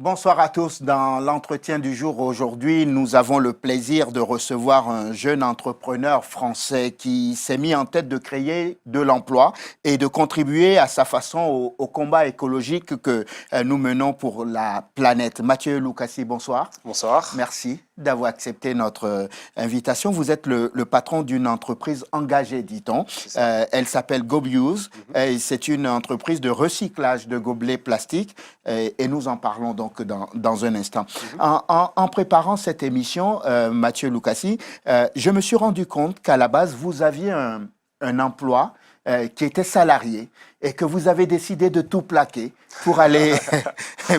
Bonsoir à tous. Dans l'entretien du jour aujourd'hui, nous avons le plaisir de recevoir un jeune entrepreneur français qui s'est mis en tête de créer de l'emploi et de contribuer à sa façon au combat écologique que nous menons pour la planète. Mathieu Lucassi, bonsoir. Bonsoir. Merci d'avoir accepté notre invitation. Vous êtes le patron d'une entreprise engagée, dit-on. Elle s'appelle GoBuse. C'est une entreprise de recyclage de gobelets plastiques et nous en parlons donc dans un instant. En préparant cette émission, Mathieu Lucassi, je me suis rendu compte qu'à la base, vous aviez un emploi qui était salarié et que vous avez décidé de tout plaquer pour aller,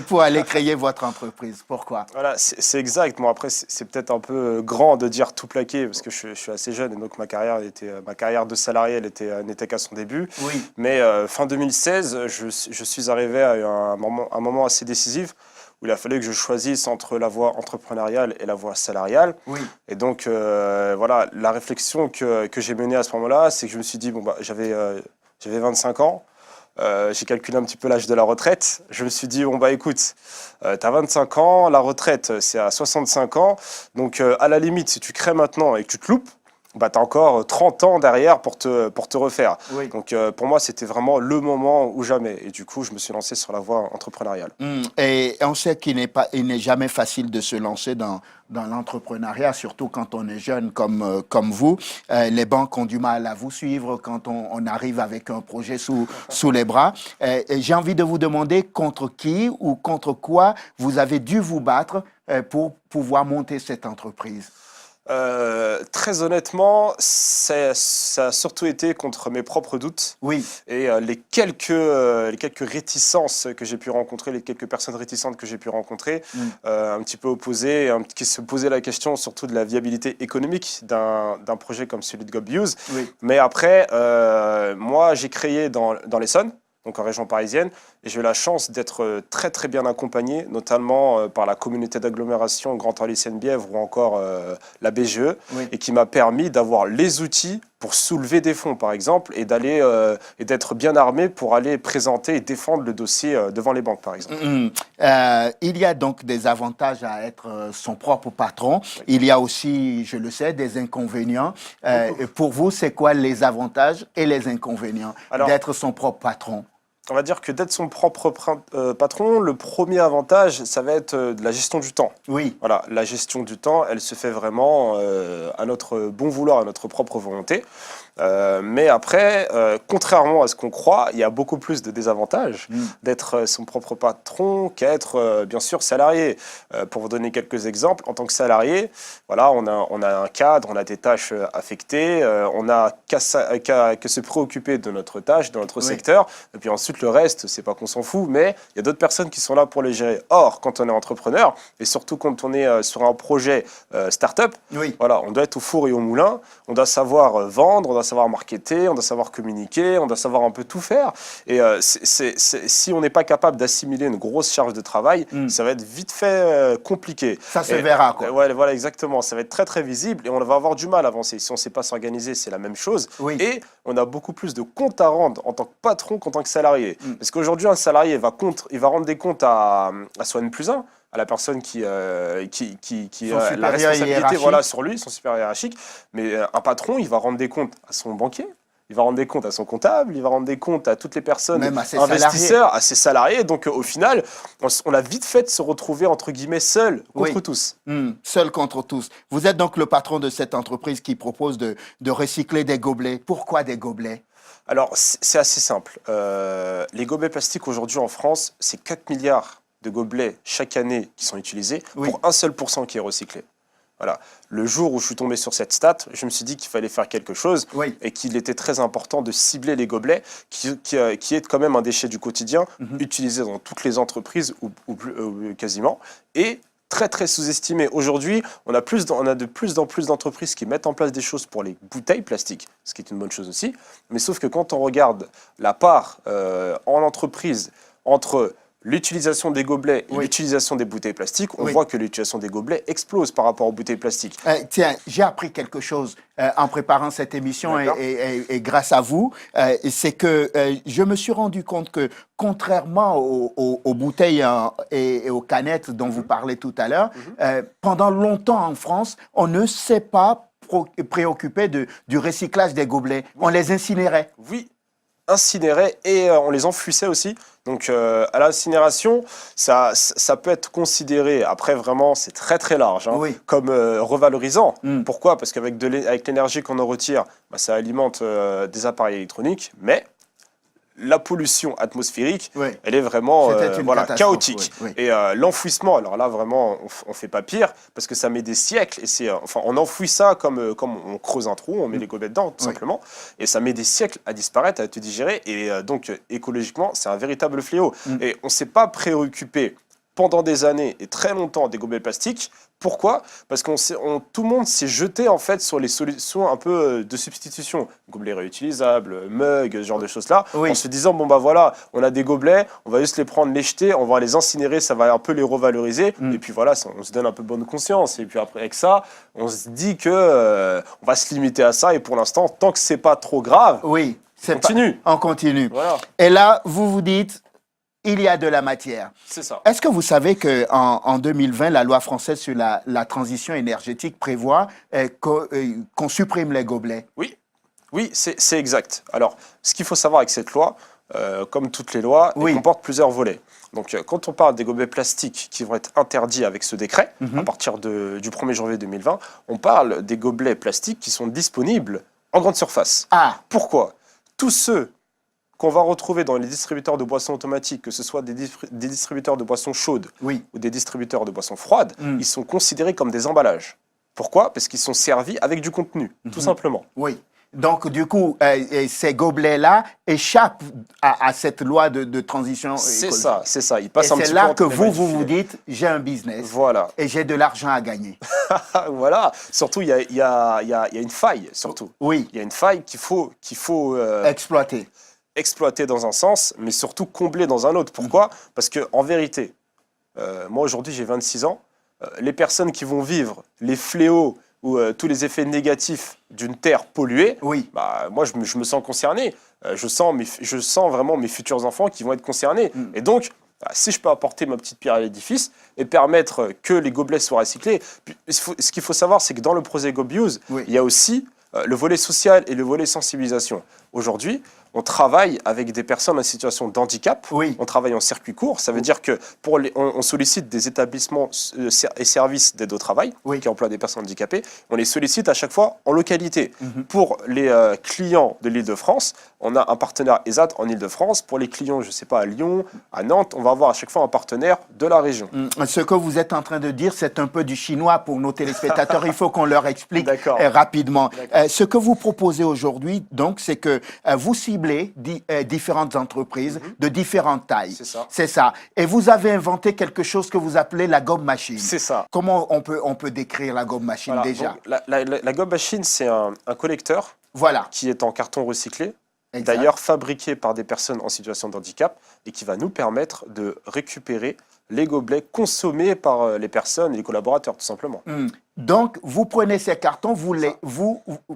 pour aller créer votre entreprise. Pourquoi? Voilà, c'est exact. Bon, après, c'est peut-être un peu grand de dire tout plaquer parce que je suis assez jeune et donc ma carrière de salarié n'était qu'à son début. Oui. Mais fin 2016, je suis arrivé à un moment assez décisif où il a fallu que je choisisse entre la voie entrepreneuriale et la voie salariale. Oui. Et donc, voilà, la réflexion que j'ai menée à ce moment-là, c'est que je me suis dit, bon, bah, j'avais 25 ans. J'ai calculé un petit peu l'âge de la retraite. Je me suis dit, bon, bah écoute, tu as 25 ans, la retraite, c'est à 65 ans. Donc, à la limite, si tu crées maintenant et que tu te loupes, bah, tu as encore 30 ans derrière pour te refaire. Oui. Donc, pour moi, c'était vraiment le moment ou jamais. Et du coup, je me suis lancé sur la voie entrepreneuriale. Et on sait qu'il n'est jamais facile de se lancer dans l'entrepreneuriat, surtout quand on est jeune comme vous. Les banques ont du mal à vous suivre quand on arrive avec un projet sous les bras. Et j'ai envie de vous demander contre qui ou contre quoi vous avez dû vous battre pour pouvoir monter cette entreprise. Très honnêtement, ça a surtout été contre mes propres doutes. Oui. Et les quelques réticences que j'ai pu rencontrer, les quelques personnes réticentes que j'ai pu rencontrer, un petit peu opposées, qui se posaient la question surtout de la viabilité économique d'un projet comme celui de GoBuse. Oui. Mais après, moi, j'ai créé dans l'Essonne, donc en région parisienne, et j'ai eu la chance d'être très très bien accompagné, notamment par la communauté d'agglomération Grand Orly Seine-Bièvre ou encore la BGE, Oui. et qui m'a permis d'avoir les outils pour soulever des fonds, par exemple, et d'être bien armé pour aller présenter et défendre le dossier devant les banques, par exemple. Il y a donc des avantages à être son propre patron. Oui. Il y a aussi, je le sais, des inconvénients. Pour vous, c'est quoi les avantages et les inconvénients d'être son propre patron? On va dire que d'être son propre patron, le premier avantage, ça va être de la gestion du temps. Oui. Voilà, la gestion du temps, elle se fait vraiment à notre bon vouloir, à notre propre volonté. Mais après, contrairement à ce qu'on croit, il y a beaucoup plus de désavantages d'être son propre patron qu'être, bien sûr, salarié. Pour vous donner quelques exemples, en tant que salarié, voilà, on a un cadre, on a des tâches affectées, on n'a qu'à se préoccuper de notre tâche, de notre secteur, et puis ensuite le reste, c'est pas qu'on s'en fout, mais il y a d'autres personnes qui sont là pour les gérer. Or, quand on est entrepreneur, et surtout quand on est sur un projet start-up, voilà, on doit être au four et au moulin, on doit savoir vendre, on doit savoir marketer, on doit savoir communiquer, on doit savoir un peu tout faire. Et si on n'est pas capable d'assimiler une grosse charge de travail, ça va être vite fait compliqué. Ça se verra, quoi. Ouais, voilà, exactement. Ça va être très, très visible et on va avoir du mal à avancer. Si on ne sait pas s'organiser, c'est la même chose. Oui. Et on a beaucoup plus de comptes à rendre en tant que patron qu'en tant que salarié. Parce qu'aujourd'hui, un salarié il va rendre des comptes à son N+1, à la personne qui a la responsabilité sur lui, son supérieur hiérarchique. Mais un patron, il va rendre des comptes à son banquier, il va rendre des comptes à son comptable, il va rendre des comptes à toutes les personnes, même à ses investisseurs, à ses salariés. Donc au final, on a vite fait de se retrouver entre guillemets seul contre tous. Seul contre tous. Vous êtes donc le patron de cette entreprise qui propose de recycler des gobelets. Pourquoi des gobelets? Alors c'est assez simple. Les gobelets plastiques aujourd'hui en France, c'est 4 milliards de gobelets chaque année qui sont utilisés pour 1 seul % qui est recyclé. Voilà. Le jour où je suis tombé sur cette stat, je me suis dit qu'il fallait faire quelque chose et qu'il était très important de cibler les gobelets qui est quand même un déchet du quotidien utilisé dans toutes les entreprises ou quasiment et très très sous-estimé. Aujourd'hui, on a de plus en plus d'entreprises qui mettent en place des choses pour les bouteilles plastiques, ce qui est une bonne chose aussi. Mais sauf que quand on regarde la part en entreprise entre l'utilisation des gobelets et Oui. l'utilisation des bouteilles plastiques, on Oui. voit que l'utilisation des gobelets explose par rapport aux bouteilles plastiques. Tiens, j'ai appris quelque chose en préparant cette émission D'accord. et grâce à vous. C'est que je me suis rendu compte que contrairement aux bouteilles et aux canettes dont vous parlez tout à l'heure, pendant longtemps en France, on ne s'est pas préoccupé du recyclage des gobelets. On les incinérait. Oui, incinérés et on les enfouissait aussi. Donc à l'incinération, ça peut être considéré, après vraiment c'est très très large, hein, Oui. comme revalorisant. Mm. Pourquoi? Parce qu'avec avec l'énergie qu'on en retire, bah, ça alimente des appareils électroniques, mais la pollution atmosphérique, Oui. elle est vraiment C'était une catastrophe, chaotique. oui, oui. Et l'enfouissement, alors là vraiment, on fait pas pire parce que ça met des siècles. Et c'est, enfin, on enfouit ça comme on creuse un trou, on met les gobelets dedans tout Oui. simplement, et ça met des siècles à disparaître, à être digéré. Et donc écologiquement, c'est un véritable fléau. Et on s'est pas préoccupé pendant des années et très longtemps des gobelets plastiques. Pourquoi? Parce tout le monde s'est jeté en fait sur les solutions un peu de substitution, gobelets réutilisables, mugs, ce genre de choses-là, Oui. en se disant bon bah voilà, on a des gobelets, on va juste les prendre, les jeter, on va les incinérer, ça va un peu les revaloriser, et puis voilà, on se donne un peu bonne conscience. Et puis après avec ça, on se dit que on va se limiter à ça, et pour l'instant, tant que c'est pas trop grave, Oui. on continue. On continue. Voilà, Et là, vous vous dites, il y a de la matière. c'est ça. Est-ce que vous savez qu'en 2020, la loi française sur la transition énergétique prévoit qu'on supprime les gobelets? Oui, oui, c'est exact. Alors, ce qu'il faut savoir avec cette loi, comme toutes les lois, Oui. elle comporte plusieurs volets. Donc, quand on parle des gobelets plastiques qui vont être interdits avec ce décret, à partir du 1er janvier 2020, on parle des gobelets plastiques qui sont disponibles en grande surface. Ah, Pourquoi? Tous ceux qu'on va retrouver dans les distributeurs de boissons automatiques, que ce soit des distributeurs de boissons chaudes oui. ou des distributeurs de boissons froides, ils sont considérés comme des emballages. Pourquoi? Parce qu'ils sont servis avec du contenu, tout simplement. Oui. Donc, du coup, ces gobelets-là échappent à cette loi de transition C'est écologique. ça, c'est ça. Ils Et passent un c'est petit là peu que entre les mailles vous du vous filet. dites, j'ai un business Voilà, et j'ai de l'argent à gagner. voilà. Surtout, il y a une faille, surtout. Oui, Il y a une faille qu'il faut exploiter. exploiter dans un sens, mais surtout combler dans un autre. Pourquoi? Parce qu'en vérité, moi aujourd'hui j'ai 26 ans, les personnes qui vont vivre les fléaux ou tous les effets négatifs d'une terre polluée, Oui. bah, moi je me sens concerné. Je sens vraiment mes futurs enfants qui vont être concernés. Et donc, bah, si je peux apporter ma petite pierre à l'édifice et permettre que les gobelets soient recyclés, ce qu'il faut savoir, c'est que dans le projet GoBuse, Oui. il y a aussi le volet social et le volet sensibilisation. Aujourd'hui, on travaille avec des personnes en situation de handicap. Oui. On travaille en circuit court. Ça veut dire que on sollicite des établissements et services d'aide au travail Oui. qui emploient des personnes handicapées. On les sollicite à chaque fois en localité. Pour les clients de l'Île-de-France, on a un partenaire ESAT en Île-de-France. Pour les clients, je ne sais pas, à Lyon, à Nantes, on va avoir à chaque fois un partenaire de la région. Ce que vous êtes en train de dire, c'est un peu du chinois pour nos téléspectateurs. Il faut qu'on leur explique D'accord. rapidement. D'accord. Ce que vous proposez aujourd'hui, donc, c'est que vous ciblez différentes entreprises de différentes tailles. C'est ça. C'est ça. Et vous avez inventé quelque chose que vous appelez la gomme machine. C'est ça. Comment on peut décrire la gomme machine Voilà. déjà? Donc, la gomme machine, c'est un collecteur Voilà. qui est en carton recyclé, Exact. d'ailleurs fabriqué par des personnes en situation de handicap, et qui va nous permettre de récupérer les gobelets consommés par les personnes et les collaborateurs, tout simplement. Donc, vous prenez ces cartons,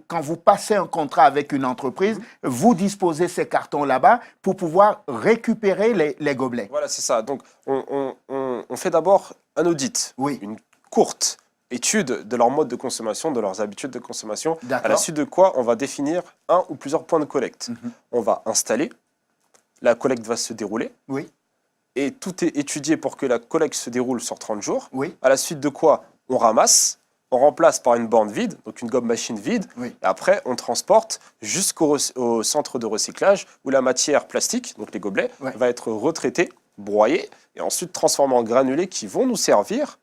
quand vous passez un contrat avec une entreprise, vous disposez ces cartons là-bas pour pouvoir récupérer les gobelets. Voilà, c'est ça. Donc, on fait d'abord un audit, Oui. une courte étude de leur mode de consommation, de leurs habitudes de consommation, à D'accord. la suite de quoi on va définir un ou plusieurs points de collecte. On va installer, la collecte va se dérouler, Oui, et tout est étudié pour que la collecte se déroule sur 30 jours. oui, À la suite de quoi on ramasse, on remplace par une borne vide, donc une gomme machine vide, oui. et après on transporte au centre de recyclage où la matière plastique, donc les gobelets, Ouais. va être retraitée, broyée, et ensuite transformée en granulés qui vont nous servir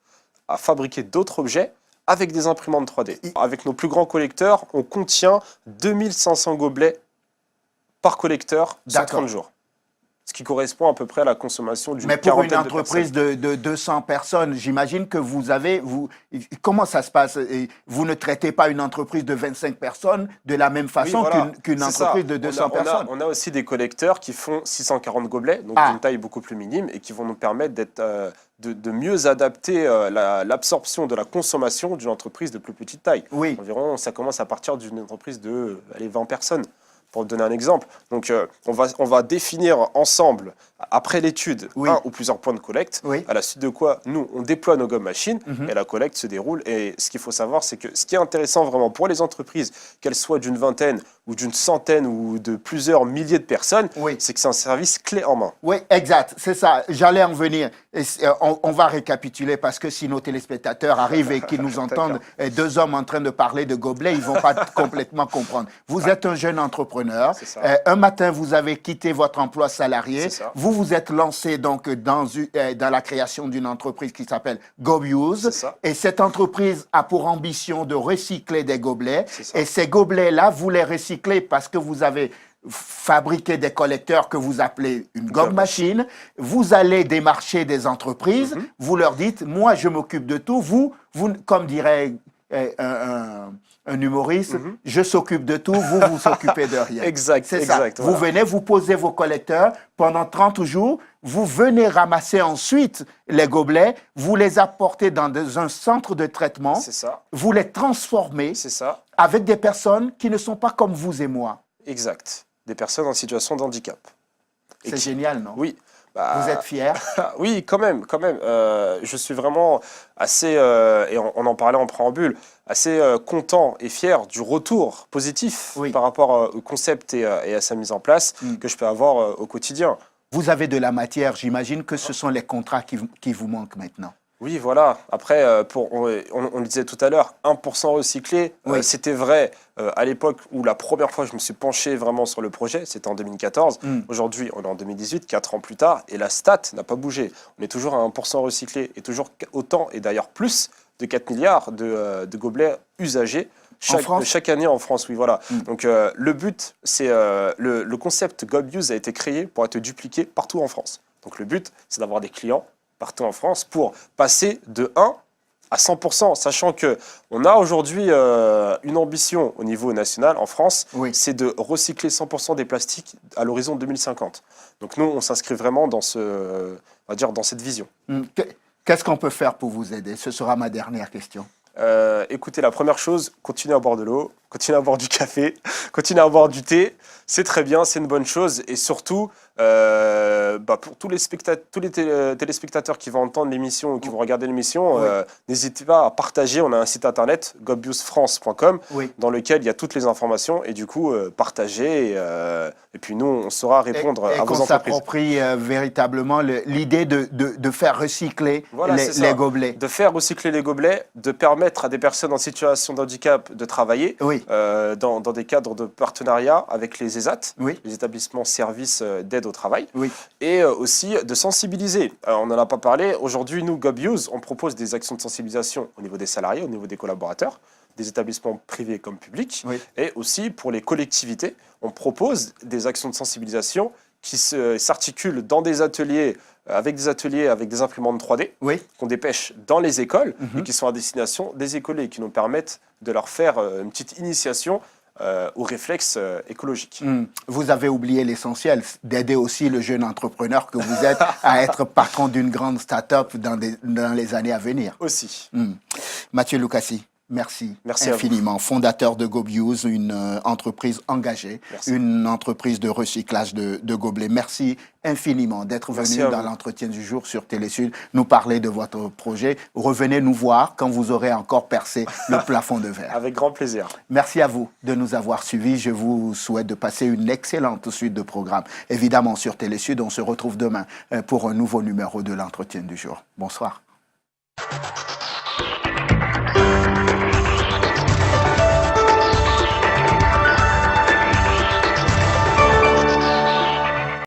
à fabriquer d'autres objets avec des imprimantes 3D. Avec nos plus grands collecteurs, on contient 2500 gobelets par collecteur sur D'accord. 30 jours. ce qui correspond à peu près à la consommation d'une Mais pour une quarantaine de entreprise personnes. de 200 personnes, j'imagine que comment ça se passe? Vous ne traitez pas une entreprise de 25 personnes de la même façon Oui, voilà, qu'une c'est ça. entreprise de 200 personnes. On a aussi des collecteurs qui font 640 gobelets, donc d'une taille beaucoup plus minime, et qui vont nous permettre de mieux adapter l'absorption de la consommation d'une entreprise de plus petite taille. Oui. Environ, ça commence à partir d'une entreprise de 20 personnes. Pour te donner un exemple. Donc, on va définir ensemble, après l'étude, un ou plusieurs points de collecte, à la suite de quoi, nous, on déploie nos gomme machines et la collecte se déroule. Et ce qu'il faut savoir, c'est que ce qui est intéressant vraiment pour les entreprises, qu'elles soient d'une vingtaine ou d'une centaine ou de plusieurs milliers de personnes, c'est que c'est un service clé en main. Oui, exact, c'est ça. J'allais en venir. On va récapituler parce que si nos téléspectateurs arrivent et qu'ils nous entendent, deux hommes en train de parler de gobelets, ils ne vont pas complètement comprendre. Vous êtes un jeune entrepreneur. Un matin, vous avez quitté votre emploi salarié. Vous vous êtes lancé donc dans la création d'une entreprise qui s'appelle GoBuse. Et cette entreprise a pour ambition de recycler des gobelets. Et ces gobelets-là, vous les recyclez parce que vous avez fabriquer des collecteurs que vous appelez une gomme machine, vous allez démarcher des entreprises, vous leur dites, moi je m'occupe de tout, vous comme dirait un humoriste, je s'occupe de tout, vous vous occupez de rien. Exact, c'est ça. Voilà. Vous venez, vous posez vos collecteurs pendant 30 jours, vous venez ramasser ensuite les gobelets, vous les apportez dans un centre de traitement, vous les transformez avec des personnes qui ne sont pas comme vous et moi. Exact. Des personnes en situation de handicap. C'est génial, non? Oui. Vous êtes fier? Oui, quand même. Je suis vraiment assez, et on en parlait en préambule, assez content et fier du retour positif par rapport au concept et à sa mise en place que je peux avoir au quotidien. Vous avez de la matière, j'imagine que ce sont les contrats qui vous manquent maintenant. Oui, voilà. Après, on le disait tout à l'heure, 1% recyclé, c'était vrai à l'époque où la première fois je me suis penché vraiment sur le projet, c'était en 2014. Aujourd'hui, on est en 2018, 4 ans plus tard, et la stat n'a pas bougé. On est toujours à 1% recyclé, et toujours autant, et d'ailleurs plus, de 4 milliards de gobelets usagés chaque année en France. Oui, voilà. Donc, le but, c'est le concept GoBuse a été créé pour être dupliqué partout en France. Donc, le but, c'est d'avoir des clients partout en France pour passer de 1 à 100%, sachant qu'on a aujourd'hui une ambition au niveau national en France, c'est de recycler 100% des plastiques à l'horizon 2050. Donc nous, on s'inscrit vraiment dans dans cette vision. Qu'est-ce qu'on peut faire pour vous aider? Ce sera ma dernière question. Écoutez, la première chose, continuez à boire de l'eau, continuez à boire du café, continuez à boire du thé. C'est très bien, c'est une bonne chose. Et surtout, pour tous les téléspectateurs qui vont entendre l'émission ou qui vont regarder l'émission, n'hésitez pas à partager. On a un site internet, gobusefrance.com, dans lequel il y a toutes les informations. Et du coup, partagez. Et puis nous, on saura répondre à vos entreprises. Et qu'on s'approprie véritablement l'idée de faire recycler les gobelets. De faire recycler les gobelets, de permettre à des personnes en situation de handicap de travailler dans des cadres de partenariat avec les ESAT, les établissements services d'aide au travail, et aussi de sensibiliser. On n'en a pas parlé. Aujourd'hui, nous, GoBuse, on propose des actions de sensibilisation au niveau des salariés, au niveau des collaborateurs, des établissements privés comme publics, et aussi pour les collectivités, on propose des actions de sensibilisation qui s'articulent dans des ateliers avec des imprimantes 3D qu'on dépêche dans les écoles et qui sont à destination des écoliers, qui nous permettent de leur faire une petite initiation aux réflexes écologiques. Vous avez oublié l'essentiel, d'aider aussi le jeune entrepreneur que vous êtes à être patron d'une grande start-up dans les années à venir. Aussi. Mathieu Lucassi, merci infiniment. Fondateur de GoBuse, une entreprise engagée, une entreprise de recyclage de gobelets. Merci infiniment d'être venu dans l'entretien du jour sur Télésud, nous parler de votre projet. Revenez nous voir quand vous aurez encore percé le plafond de verre. Avec grand plaisir. Merci à vous de nous avoir suivis. Je vous souhaite de passer une excellente suite de programmes. Évidemment, sur Télésud, on se retrouve demain pour un nouveau numéro de l'entretien du jour. Bonsoir.